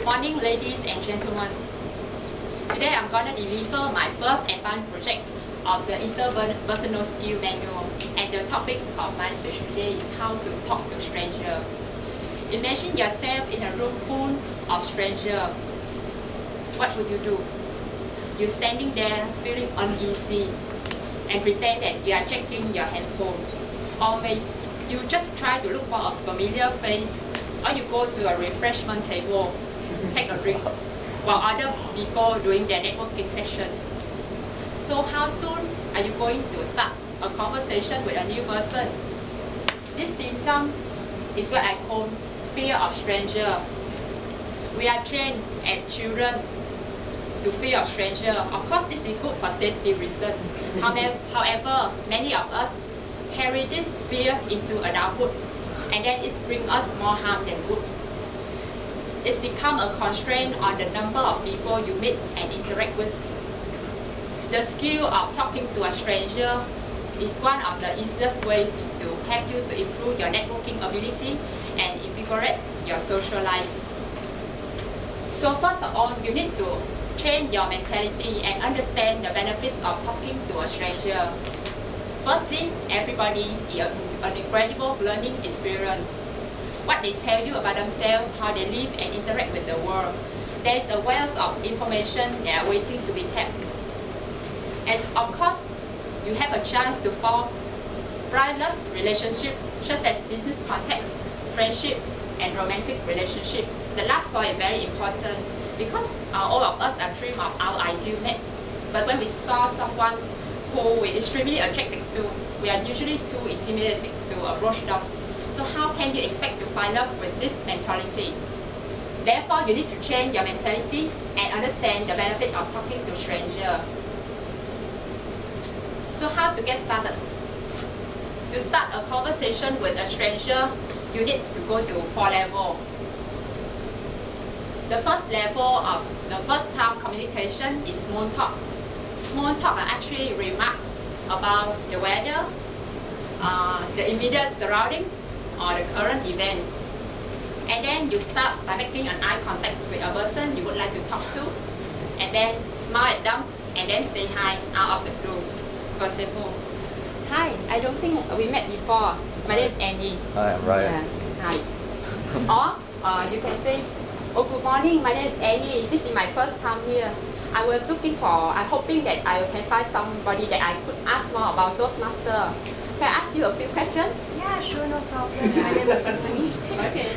morning, ladies and gentlemen. Today I'm going to deliver my first advanced project of the interpersonal skill manual, and the topic of my speech today is how to talk to strangers. Imagine yourself in a room full of strangers. What would you do? You're standing there feeling uneasy and pretend that you are checking your handphone, or maybe you just try to look for a familiar face, or you go to a refreshment table, take a drink, while other people doing their networking session. So how soon are you going to start a conversation with a new person? This symptom is what I call fear of stranger. We are trained as children to fear of stranger. Of course, this is good for safety reasons. However, many of us carry this fear into adulthood, and then it brings us more harm than good. It's become a constraint on the number of people you meet and interact with. The skill of talking to a stranger is one of the easiest ways to help you to improve your networking ability and invigorate your social life. So first of all, you need to change your mentality and understand the benefits of talking to a stranger. Firstly, everybody is an incredible learning experience. What they tell you about themselves, how they live and interact with the world. There is a wealth of information that are waiting to be tapped. And of course, you have a chance to form priceless relationships such as business contact, friendship, and romantic relationship. The last point is very important because all of us are dream of our ideal mate. But when we saw someone who we're extremely attracted to, we are usually too intimidated to approach them. So how can you expect to find love with this mentality? Therefore, you need to change your mentality and understand the benefit of talking to strangers. So how to get started? To start a conversation with a stranger, you need to go to 4 levels. The first level of the first time communication is small talk. Small talk are actually remarks about the weather, the immediate surroundings, or the current events. And then you start by making an eye contact with a person you would like to talk to, and then smile at them, and then say hi out of the blue. For example, hi, I don't think we met before. My name is Annie. Hi, I'm Ryan. Yeah. Hi. Or you can say, oh, good morning, my name is Annie. This is my first time here. I was hoping that I can find somebody that I could ask more about Toastmaster. Can I ask you a few questions? Yeah, sure, no problem. My name is Tiffany. Okay.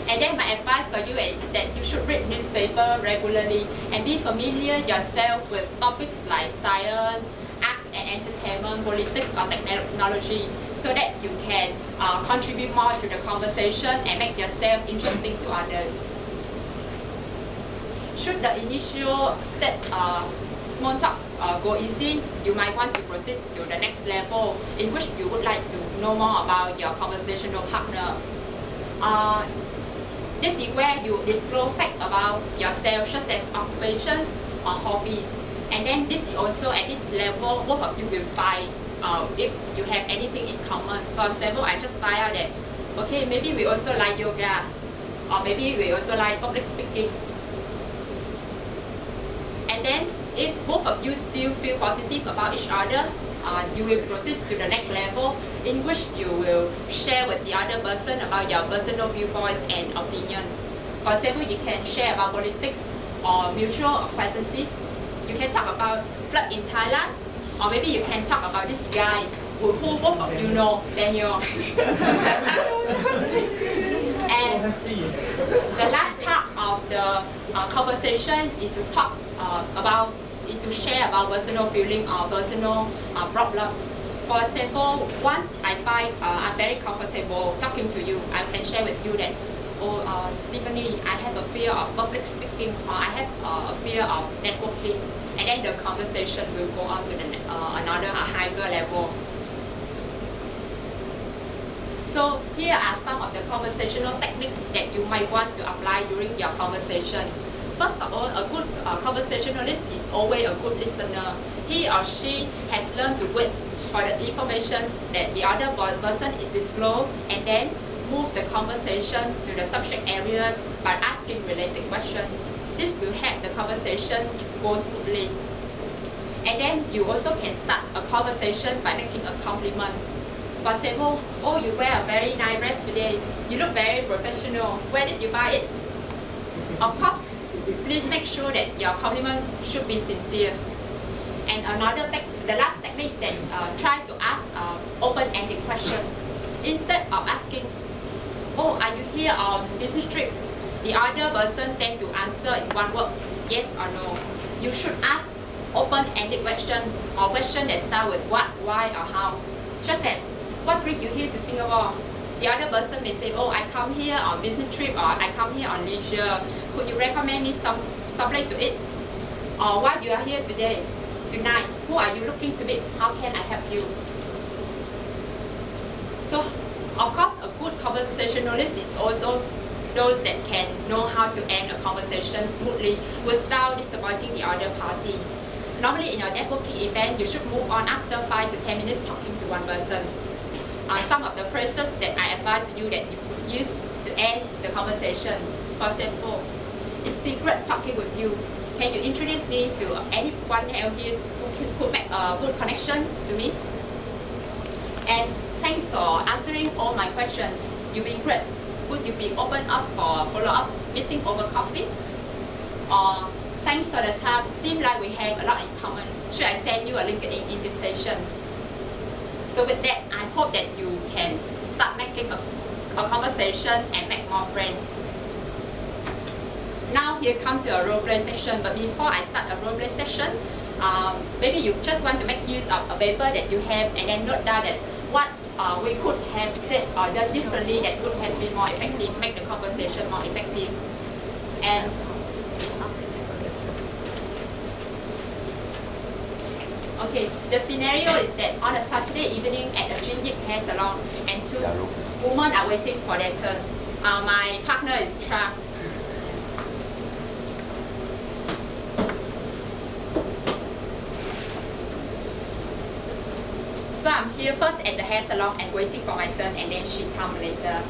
And then my advice for you is that you should read newspaper regularly and be familiar yourself with topics like science, arts and entertainment, politics or technology, so that you can contribute more to the conversation and make yourself interesting to others. Should the initial step small talk go easy, you might want to proceed to the next level in which you would like to know more about your conversational partner. This is where you disclose facts about yourself, such as occupations or hobbies. And then this is also at this level, both of you will find if you have anything in common. For example, I just find out that, okay, maybe we also like yoga, or maybe we also like public speaking. And then if both of you still feel positive about each other, you will proceed to the next level in which you will share with the other person about your personal viewpoints and opinions. For example, you can share about politics or mutual acquaintances. You can talk about flood in Thailand, or maybe you can talk about this guy who both of you know, Daniel. And the last part of the conversation is to talk to share about personal feeling or personal problems. For example, once I find I'm very comfortable talking to you, I can share with you that, Stephanie, I have a fear of public speaking, or I have a fear of networking, and then the conversation will go on to another higher level. So here are some of the conversational techniques that you might want to apply during your conversation. First of all, a good conversationalist is always a good listener. He or she has learned to wait for the information that the other person is disclosed and then move the conversation to the subject areas by asking related questions. This will help the conversation go smoothly. And then you also can start a conversation by making a compliment. For example, oh, you wear a very nice dress today. You look very professional. Where did you buy it? Of course, please make sure that your compliment should be sincere. And the last technique is that try to ask open-ended question. Instead of asking, oh, are you here on business trip? The other person tend to answer in one word, yes or no. You should ask open-ended question or question that start with what, why, or how. Just as, what brings you here to Singapore? The other person may say, oh, I come here on business trip, or I come here on leisure. Could you recommend me some place to eat? Or why you are here today, tonight? Who are you looking to meet? How can I help you? So, of course, a good conversationalist is also those that can know how to end a conversation smoothly without disappointing the other party. Normally in your networking event, you should move on after 5 to 10 minutes talking to one person. Some of the phrases that I advise you that you could use to end the conversation. For example, it's been great talking with you. Can you introduce me to anyone else here who could make a good connection to me? And thanks for answering all my questions. You've been great. Would you be open up for follow-up meeting over coffee? Or thanks for the time. Seems like we have a lot in common. Should I send you a LinkedIn invitation? So with that, I hope that you can start making a conversation and make more friends. Now here comes to a role play session, but before I start a role play session, maybe you just want to make use of a paper that you have and then note down that what we could have said or done differently that could have been more effective, make the conversation more effective. And okay, the scenario is that on a Saturday evening at a Jinjit hair salon, and two women are waiting for their turn. My partner is Tra. So I'm here first at the hair salon and waiting for my turn, and then she comes later.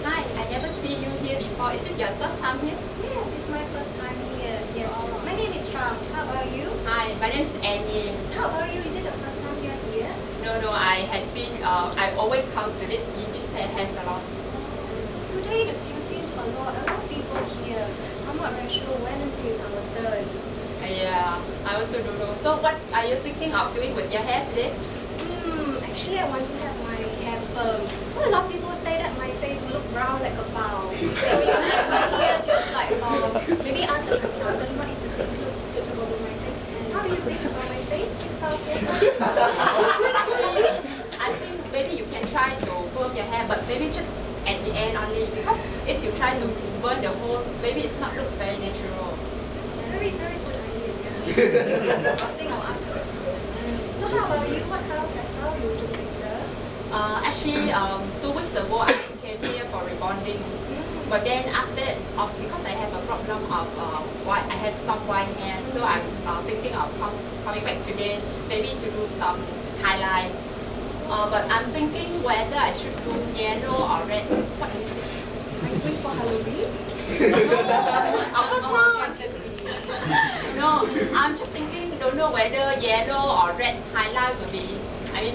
Hi, I never see you here before. Is it your first time here? Yes, it's my first time here. Yes. My name is Tram. How about you? Hi, my name is Annie. How about you? Is it the first time you're here? No, I always come to this hair salon. Today the queue seems a lot of people here. I'm not very sure when until it's our turn. Yeah, I also don't know. So what are you thinking of doing with your hair today? Actually I want to have my hair perm. Well, a lot of people say that my face will look brown like a bow. So you have here just like maybe ask the consultant what is the thing suitable for my face. How do you think about my face? Actually, I think maybe you can try to perm your hair, but maybe just at the end only, because if you try to burn the whole, maybe it's not look very natural. Very, very good idea. I think I'll ask the consultant. So how about you? What kind of hairstyle you do later? Actually, 2 weeks ago I came here for rebonding. But then after, because I have a problem of white, I have some white hair, so I'm thinking of coming back today, maybe to do some highlight. But I'm thinking whether I should do yellow or red. What do you think? I think for Halloween? No, of course not. I'm just kidding. No, I'm just thinking, don't know whether yellow or red highlight will be,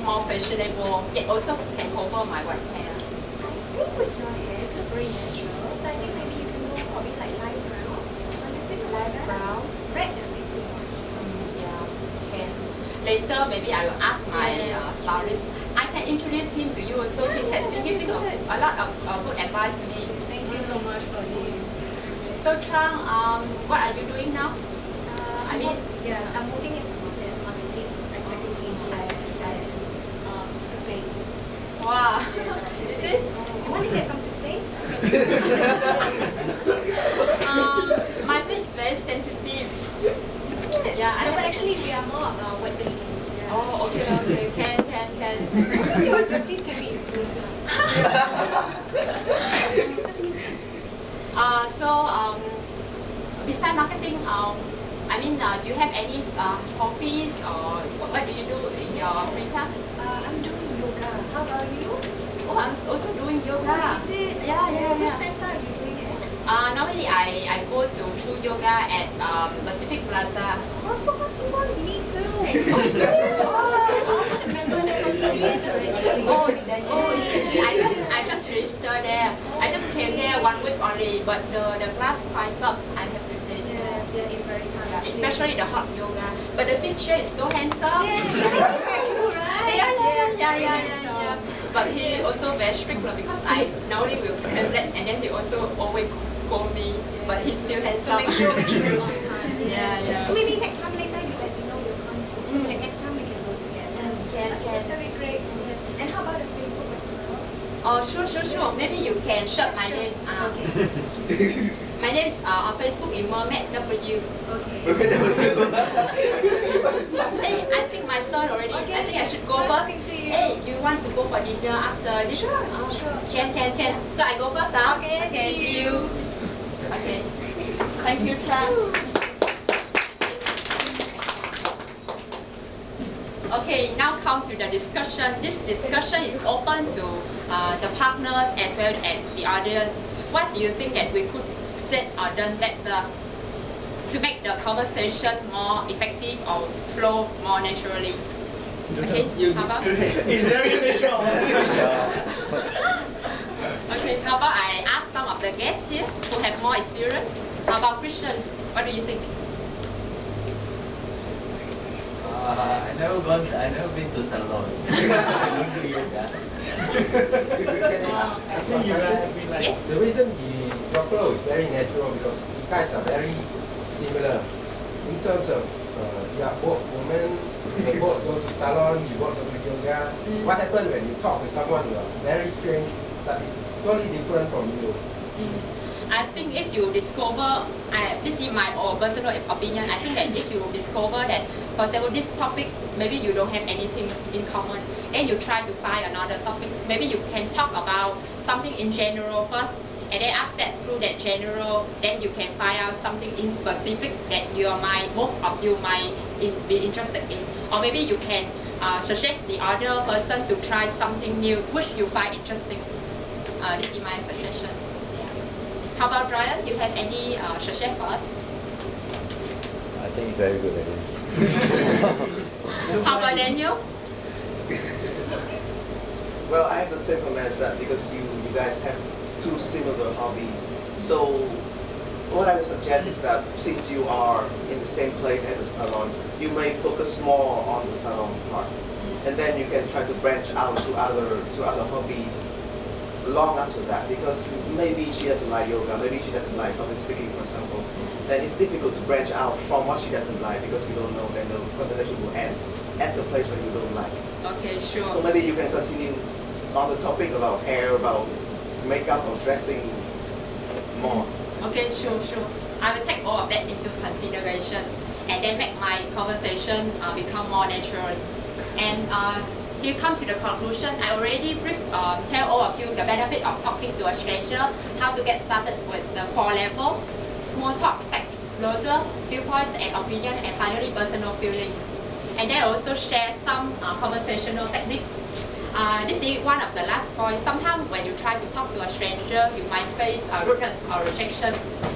more fashionable, yet also can cover my white hair. I think with your hair, it's not very natural, so I think maybe you can go probably like light brown. What do you think about that? Brown? Red a bit too much. Yeah, can. Later, maybe I will ask my stylist. I can introduce him to you also. He has been giving a lot of good advice to me. Thank you so much for this. So Trang, what are you doing now? Yes, I'm working as a marketing executive as toothpaste. Wow, is it? You want to get some toothpaste? My face is very sensitive. Yeah, No, but actually we are more about whitening. Yeah. Oh, okay, can. Your teeth can be improved. So, besides marketing, I mean, do you have any hobbies or what do you do in your free time? I'm doing yoga. How about you? Oh, I'm also doing yoga. Oh, is it? Yeah. Which center are you doing it? Normally I go to true yoga at Pacific Plaza. Oh, so what's me too. Oh, is it? Oh, I also remember that for 2 years already. I just registered there. I just came there 1 week only, but the class quite tough, I have to say so. Yes, it's very tough. Especially the hot yoga. But the teacher is so handsome. Yes, true, right? Yeah. But he's also very strict because I normally will have that and then he also always scold me. But he's still handsome. So make sure it's on time. Yeah. So maybe next time later you let me know your content. So like next time we can go together. Okay. That'd be great. Yes. And how about the Facebook as well? Oh, sure. Maybe you can search my name. Okay. My name is on Facebook in Mermaid W. Okay. Hey, I think my turn already. Okay. I think I should go Nice first. talking to you. Hey, you want to go for dinner after this? Sure. Can. So I go first, huh? Okay, see you. Okay. Thank you, Tran. Okay, now come to the discussion. This discussion is open to the partners as well as the audience. What do you think that we could said or done better to make the conversation more effective or flow more naturally? Okay, how about? It's very natural. Okay, how about I ask some of the guests here who have more experience? How about Christian? What do you think? I never been to salon. I don't do yoga. I think you guys have been like, Yes. the reason your flow is very natural because you guys are very similar in terms of you are both women, you both go to salon, you both go to yoga. What happens when you talk to someone who are very trained that is totally different from you? I think if you discover, this is my personal opinion, I think that if you discover that, for example, this topic, maybe you don't have anything in common, and you try to find another topics, maybe you can talk about something in general first, and then after that, through that general, then you can find out something in specific that both of you might be interested in. Or maybe you can suggest the other person to try something new, which you find interesting. This is my suggestion. How about Ryan? Do you have any suggestion for us? I think it's very good idea. How about Daniel? Well, I have the same comment as that because you guys have two similar hobbies. So what I would suggest is that since you are in the same place at the salon, you may focus more on the salon part. And then you can try to branch out to other hobbies long after that, because maybe she doesn't like yoga, maybe she doesn't like public speaking, for example. Then it's difficult to branch out from what she doesn't like because you don't know, then the conversation will end at the place where you don't like. Okay, sure. So maybe you can continue on the topic about hair, about makeup or dressing more. Okay, sure. I will take all of that into consideration and then make my conversation become more natural. And here come to the conclusion. I already tell all of you the benefit of talking to a stranger, how to get started with the 4 levels, small talk, fact disclosure, viewpoints and opinion, and finally personal feeling. And then also share some conversational techniques. This is one of the last points. Sometimes when you try to talk to a stranger, you might face rudeness or rejection.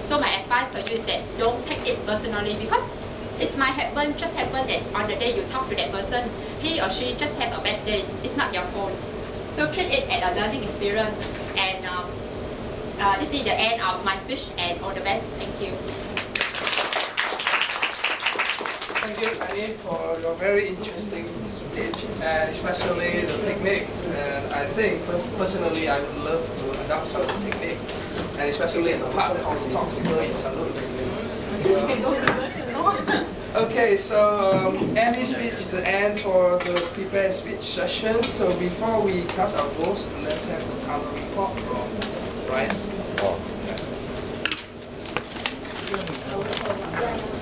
So my advice for you is that don't take it personally, because it might just happen that on the day you talk to that person, he or she just have a bad day. It's not your fault. So treat it as a learning experience. And this is the end of my speech, and all the best. Thank you. Thank you, Annie, for your very interesting speech, and especially the technique. And I think, personally, I would love to adopt some technique, and especially the part how to talk to people in salon. Okay, so Annie's speech is the end for the prepared speech session. So before we cast our votes, let's have the town report from Ryan. Oh. Yeah.